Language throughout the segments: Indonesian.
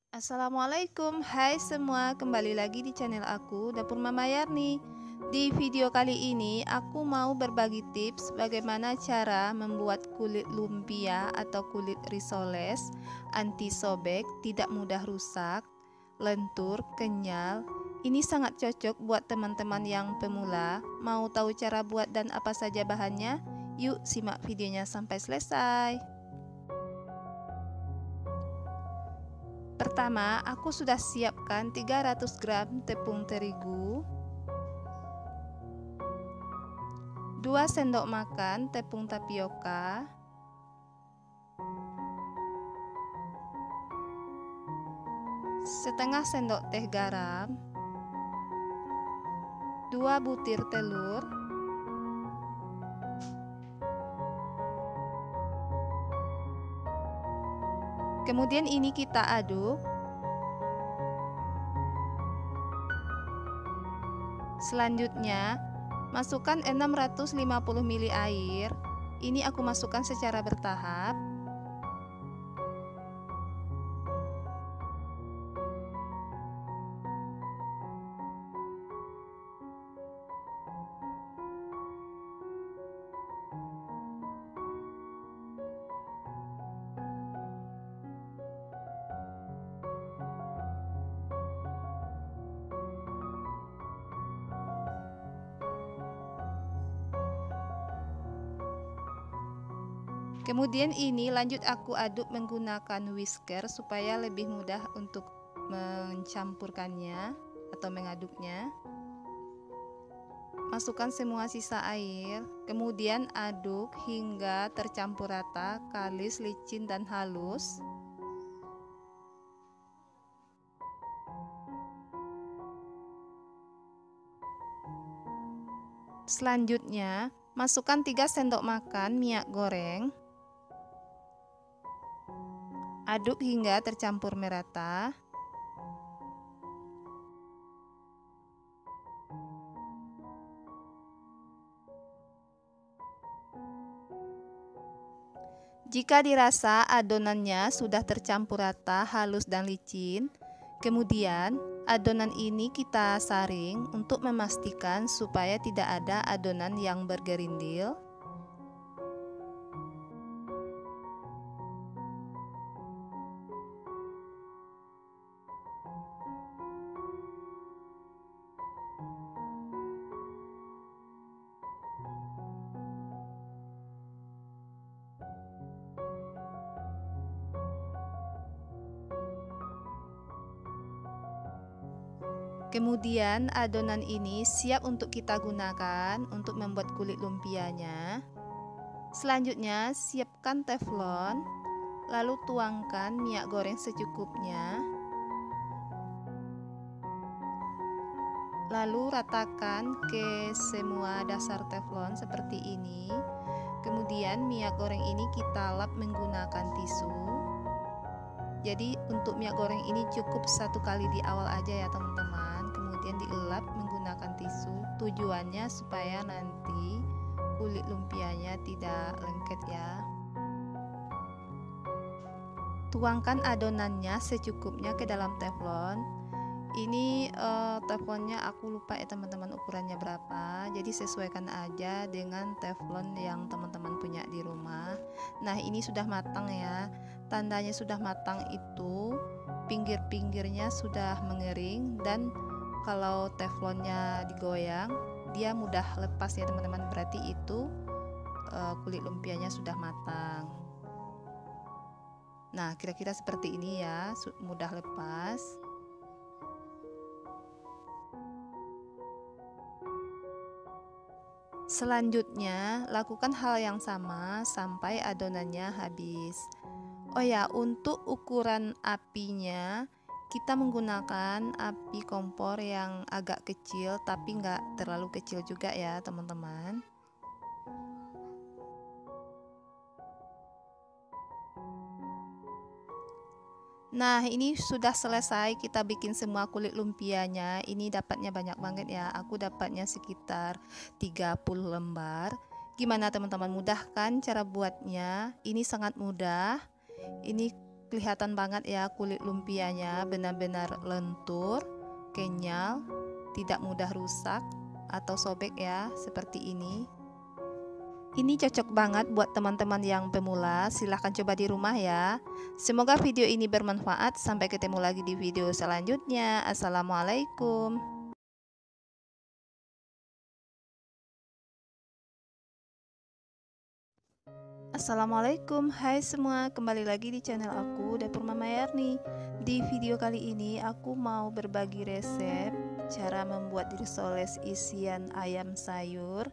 Assalamualaikum, hai semua, kembali lagi di channel aku, Dapur Mama Yarni. Di video kali ini aku mau berbagi tips bagaimana cara membuat kulit lumpia atau kulit risoles anti sobek, tidak mudah rusak, lentur, kenyal. Ini sangat cocok buat teman-teman yang pemula. Mau tahu cara buat dan apa saja bahannya? Yuk simak videonya sampai selesai. Pertama, aku sudah siapkan 300 gram tepung terigu, 2 sendok makan tepung tapioka, 1/2 sendok teh garam, 2 butir telur, kemudian ini kita aduk. Selanjutnya, masukkan 650 ml air. Ini aku masukkan secara bertahap. Kemudian ini lanjut aku aduk menggunakan whisker supaya lebih mudah untuk mencampurkannya atau mengaduknya. Masukkan semua sisa air, kemudian aduk hingga tercampur rata, kalis, licin, dan halus. Selanjutnya, masukkan 3 sendok makan minyak goreng. Aduk hingga tercampur merata. Jika dirasa adonannya sudah tercampur rata, halus dan licin, kemudian adonan ini kita saring untuk memastikan supaya tidak ada adonan yang bergerindil. Kemudian adonan ini siap untuk kita gunakan untuk membuat kulit lumpianya. Selanjutnya siapkan teflon, lalu tuangkan minyak goreng secukupnya. Lalu ratakan ke semua dasar teflon seperti ini. Kemudian minyak goreng ini kita lap menggunakan tisu. Jadi untuk minyak goreng ini cukup satu kali di awal aja ya teman-teman. Kemudian dielap menggunakan tisu. Tujuannya supaya nanti kulit lumpianya tidak lengket ya. Tuangkan adonannya secukupnya ke dalam teflon. Ini teflonnya aku lupa ya teman-teman ukurannya berapa, jadi sesuaikan aja dengan teflon yang teman-teman punya di rumah. Nah ini sudah matang ya, tandanya sudah matang itu pinggir-pinggirnya sudah mengering, dan kalau teflonnya digoyang dia mudah lepas ya teman-teman, berarti itu kulit lumpianya sudah matang. Nah kira-kira seperti ini ya, mudah lepas. Selanjutnya, lakukan hal yang sama sampai adonannya habis. Oh ya, untuk ukuran apinya, kita menggunakan api kompor yang agak kecil, tapi nggak terlalu kecil juga ya teman-teman. Nah ini sudah selesai kita bikin semua kulit lumpianya. Ini dapatnya banyak banget ya, aku dapatnya sekitar 30 lembar. Gimana teman-teman, mudah kan cara buatnya? Ini sangat mudah. Ini Kelihatan banget ya kulit lumpianya benar-benar lentur, kenyal, tidak mudah rusak atau sobek ya, seperti ini. Ini cocok banget buat teman-teman yang pemula, silahkan coba di rumah ya. Semoga video ini bermanfaat, sampai ketemu lagi di video selanjutnya. Assalamualaikum. Assalamualaikum, hai semua, kembali lagi di channel aku, Dapur Mama Yarni. Di video kali ini aku mau berbagi resep cara membuat risoles isian ayam sayur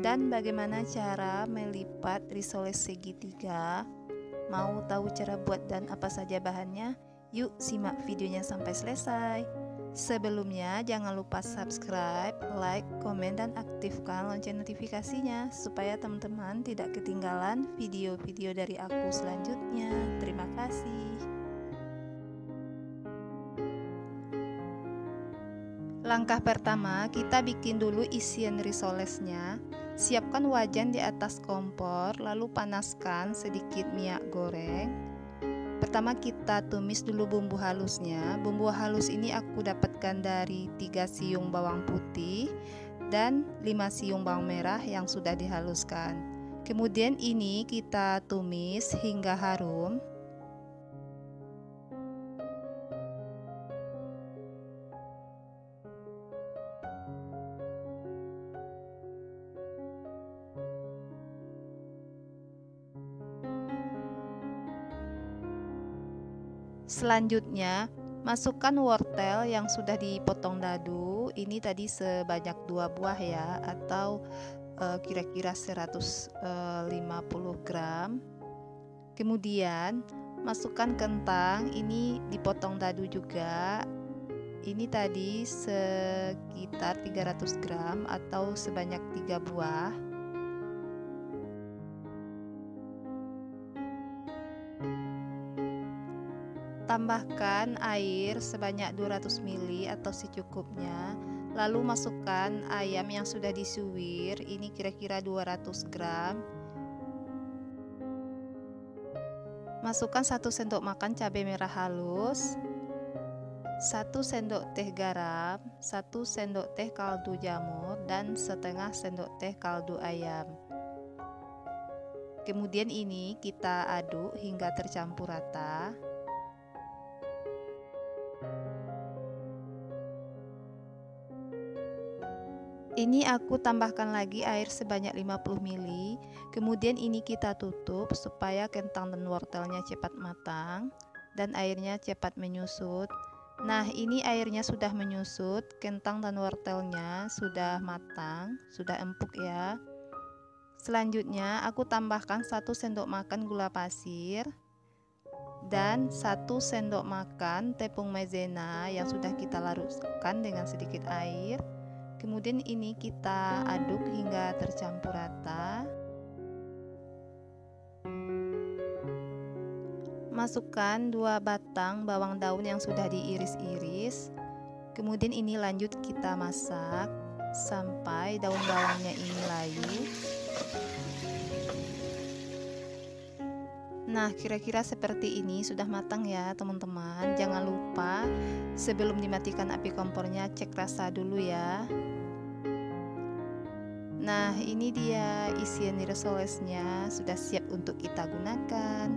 dan bagaimana cara melipat risoles segitiga. Mau tahu cara buat dan apa saja bahannya? Yuk simak videonya sampai selesai. Sebelumnya jangan lupa subscribe, like, komen, dan aktifkan lonceng notifikasinya supaya teman-teman tidak ketinggalan video-video dari aku selanjutnya. Terima kasih. Langkah pertama, kita bikin dulu isian risolesnya. Siapkan wajan di atas kompor, lalu panaskan sedikit minyak goreng. Pertama kita tumis dulu bumbu halusnya. Bumbu halus ini aku dapatkan dari 3 siung bawang putih dan 5 siung bawang merah yang sudah dihaluskan. Kemudian ini kita tumis hingga harum. Selanjutnya, masukkan wortel yang sudah dipotong dadu. Ini tadi sebanyak 2 buah ya, atau kira-kira 150 gram. Kemudian, masukkan kentang, ini dipotong dadu juga. Ini tadi sekitar 300 gram atau sebanyak 3 buah. Tambahkan air sebanyak 200 ml atau secukupnya. Lalu masukkan ayam yang sudah disuwir, ini kira-kira 200 gram. Masukkan 1 sendok makan cabai merah halus, 1 sendok teh garam, 1 sendok teh kaldu jamur, dan setengah sendok teh kaldu ayam. Kemudian ini kita aduk hingga tercampur rata. Ini aku tambahkan lagi air sebanyak 50 ml. Kemudian ini kita tutup supaya kentang dan wortelnya cepat matang dan airnya cepat menyusut. Nah, ini airnya sudah menyusut, kentang dan wortelnya sudah matang, sudah empuk ya. Selanjutnya aku tambahkan 1 sendok makan gula pasir dan 1 sendok makan tepung maizena yang sudah kita larutkan dengan sedikit air. Kemudian ini kita aduk hingga tercampur rata. Masukkan 2 batang bawang daun yang sudah diiris-iris. Kemudian ini lanjut kita masak sampai daun bawangnya ini layu. Nah, kira-kira seperti ini sudah matang ya teman-teman. Jangan lupa sebelum dimatikan api kompornya cek rasa dulu ya. Nah, ini dia isian risolesnya sudah siap untuk kita gunakan.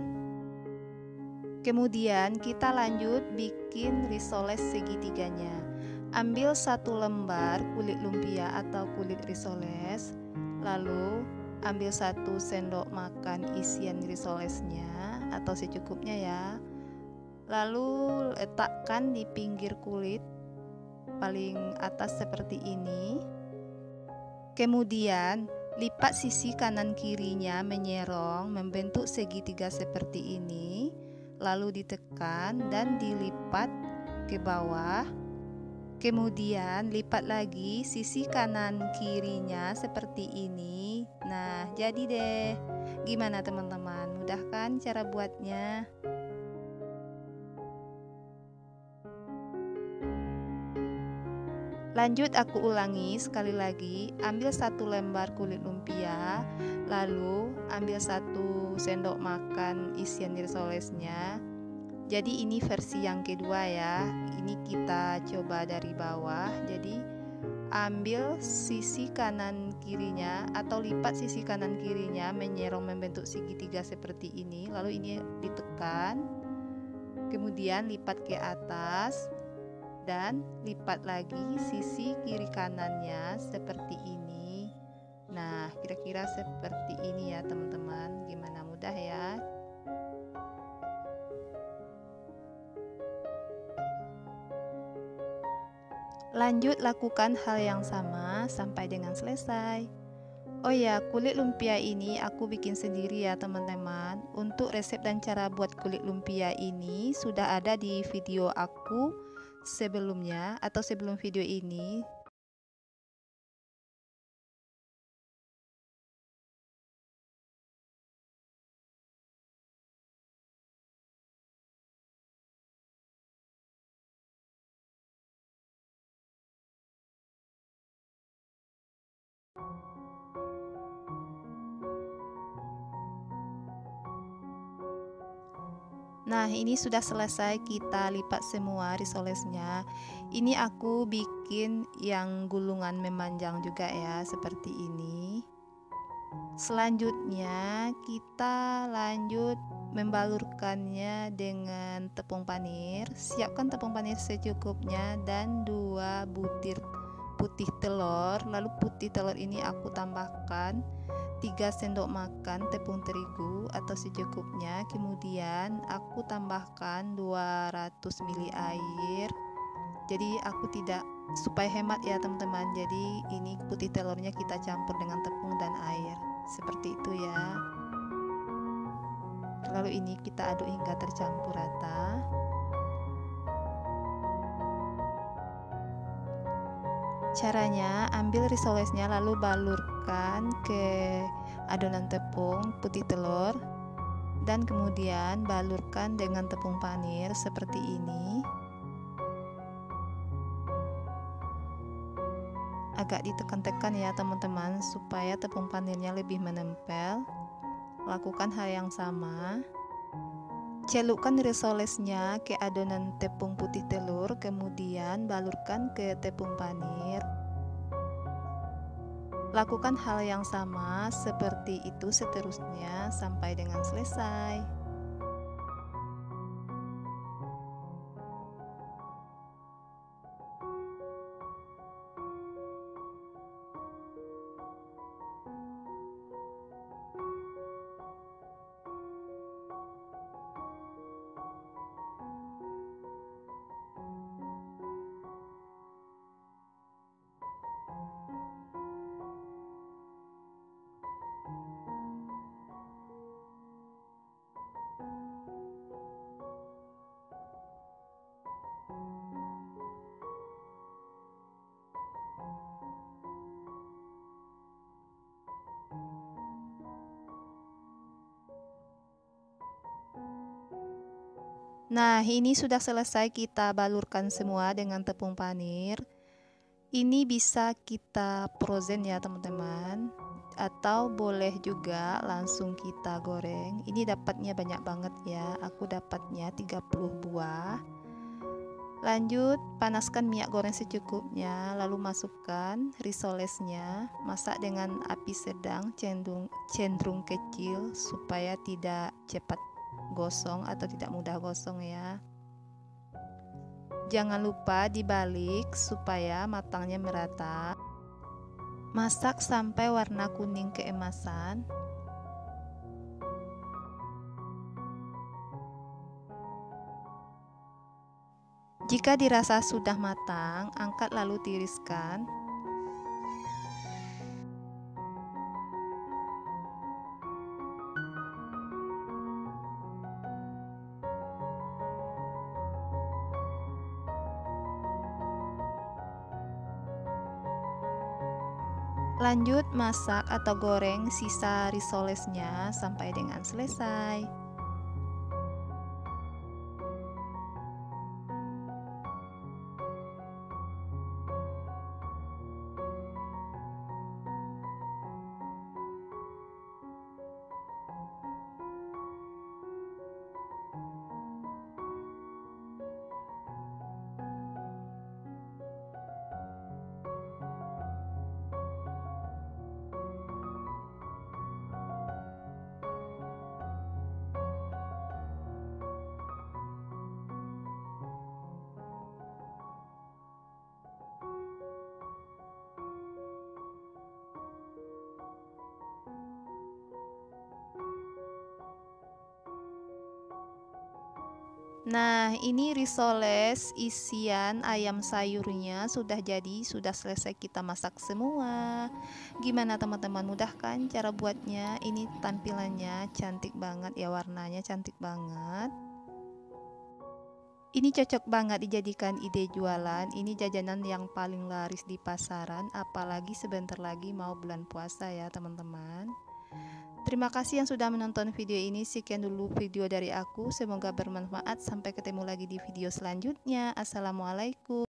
Kemudian kita lanjut bikin risoles segitiganya. Ambil 1 lembar kulit lumpia atau kulit risoles, lalu ambil 1 sendok makan isian risolesnya atau secukupnya ya. Lalu letakkan di pinggir kulit paling atas seperti ini. Kemudian lipat sisi kanan kirinya menyerong membentuk segitiga seperti ini. Lalu ditekan dan dilipat ke bawah. Kemudian lipat lagi sisi kanan kirinya seperti ini. Nah, jadi deh. Gimana teman-teman? Mudah kan cara buatnya? Lanjut aku ulangi sekali lagi. Ambil 1 lembar kulit lumpia, lalu ambil 1 sendok makan isian risolesnya. Jadi ini versi yang kedua ya. Ini kita coba dari bawah. Jadi ambil sisi kanan kirinya atau lipat sisi kanan kirinya menyerong membentuk segitiga seperti ini. Lalu ini ditekan, kemudian lipat ke atas dan lipat lagi sisi kiri kanannya seperti ini. Nah, kira-kira seperti ini ya teman-teman. Gimana, mudah ya? Lanjut lakukan hal yang sama sampai dengan selesai. Oh ya, kulit lumpia ini aku bikin sendiri ya teman-teman. Untuk resep dan cara buat kulit lumpia ini sudah ada di video aku sebelumnya atau sebelum video ini. Nah, ini sudah selesai kita lipat semua risolesnya. Ini aku bikin yang gulungan memanjang juga ya, seperti ini. Selanjutnya kita lanjut membalurkannya dengan tepung panir. Siapkan tepung panir secukupnya dan 2 butir putih telur. Lalu putih telur ini aku tambahkan 3 sendok makan tepung terigu atau secukupnya. Kemudian aku tambahkan 200 ml air. Jadi aku tidak, supaya hemat ya teman-teman. Jadi ini putih telurnya kita campur dengan tepung dan air. Seperti itu ya. Lalu ini kita aduk hingga tercampur rata. Caranya, ambil risolesnya lalu balurkan ke adonan tepung putih telur dan kemudian balurkan dengan tepung panir seperti ini. Agak ditekan-tekan ya teman-teman supaya tepung panirnya lebih menempel. Lakukan hal yang sama. Celupkan risolesnya ke adonan tepung putih telur, kemudian balurkan ke tepung panir. Lakukan hal yang sama seperti itu seterusnya sampai dengan selesai. Nah, ini sudah selesai kita balurkan semua dengan tepung panir. Ini bisa kita frozen ya teman-teman, atau boleh juga langsung kita goreng. Ini dapatnya banyak banget ya, aku dapatnya 30 buah. Lanjut, panaskan minyak goreng secukupnya, lalu masukkan risolesnya. Masak dengan api sedang cenderung kecil supaya tidak cepat gosong atau tidak mudah gosong ya. Jangan lupa dibalik supaya matangnya merata. Masak sampai warna kuning keemasan. Jika dirasa sudah matang, angkat lalu tiriskan. Lanjut masak atau goreng sisa risolesnya sampai dengan selesai. Nah, ini risoles isian ayam sayurnya sudah jadi, sudah selesai kita masak semua. Gimana teman-teman, mudah kan cara buatnya? Ini tampilannya cantik banget ya, warnanya cantik banget. Ini cocok banget dijadikan ide jualan. Ini jajanan yang paling laris di pasaran, apalagi sebentar lagi mau bulan puasa ya teman-teman. Terima kasih yang sudah menonton video ini. Sekian dulu video dari aku. Semoga bermanfaat. Sampai ketemu lagi di video selanjutnya. Assalamualaikum.